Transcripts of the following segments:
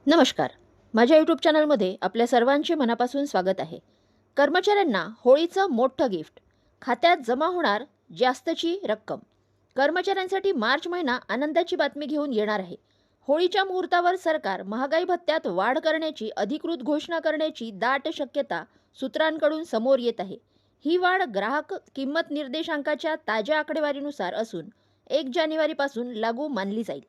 नमस्कार. माझ्या यूट्यूब चॅनलमध्ये आपल्या सर्वांचे मनापासून स्वागत आहे. कर्मचाऱ्यांना होळीचं मोठं गिफ्ट. खात्यात जमा होणार जास्तची रक्कम. कर्मचाऱ्यांसाठी मार्च महिना आनंदाची बातमी घेऊन येणार आहे. होळीच्या मुहूर्तावर सरकार महागाई भत्त्यात वाढ करण्याची अधिकृत घोषणा करण्याची दाट शक्यता सूत्रांकडून समोर येत आहे. ही वाढ ग्राहक किंमत निर्देशांकाच्या ताज्या आकडेवारीनुसार असून 1 जानेवारीपासून लागू मानली जाईल.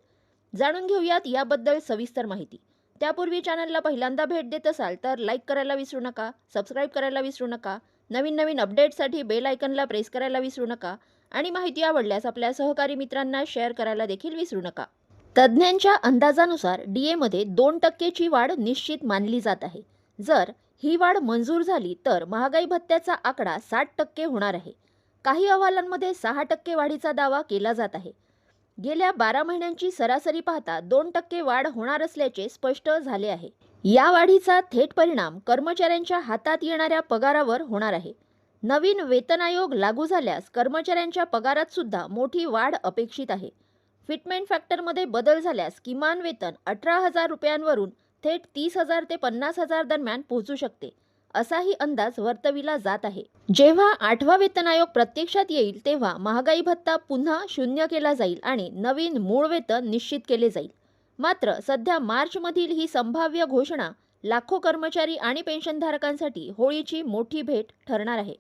जाणून घेऊयात याबद्दल सविस्तर माहिती. त्यापूर्वी चॅनलला पहिल्यांदा भेट देत असाल तर लाईक करायला विसरू नका, सबस्क्राईब करायला विसरू नका, नवीन अपडेट्ससाठी बेल आयकनला प्रेस करायला विसरू नका आणि माहिती आवडल्यास आपल्या सहकारी मित्रांना शेअर करायला देखील विसरू नका. तज्ज्ञांच्या अंदाजानुसार डीएमध्ये 2% ची वाढ निश्चित मानली जात आहे. जर ही वाढ मंजूर झाली तर महागाई भत्त्याचा आकडा 60% होणार आहे. काही अहवालांमध्ये 6% वाढीचा दावा केला जात आहे. गेल्या 12 महिन्यांची सरासरी पाहता 2% वाढ होणार असल्याचे स्पष्ट झाले आहे. या वाढीचा थेट परिणाम कर्मचाऱ्यांच्या हातात येणाऱ्या पगारावर होणार आहे. नवीन वेतन आयोग लागू झाल्यास कर्मचाऱ्यांच्या पगारात सुद्धा मोठी वाढ अपेक्षित आहे. फिटमेंट फॅक्टरमध्ये बदल झाल्यास किमान वेतन 18,000 रुपयांवरून थेट 30,000 ते 50,000 दरम्यान पोहोचू शकते, असाही अंदाज वर्तविला जात आहे. जेव्हा 8वा वेतन आयोग प्रत्यक्षात येईल तेव्हा महागाई भत्ता पुन्हा शून्य केला जाईल आणि नवीन मूळ वेतन निश्चित केले जाईल. मात्र सध्या मार्चमधील ही संभाव्य घोषणा लाखो कर्मचारी आणि पेन्शनधारकांसाठी होळीची मोठी भेट ठरणार आहे.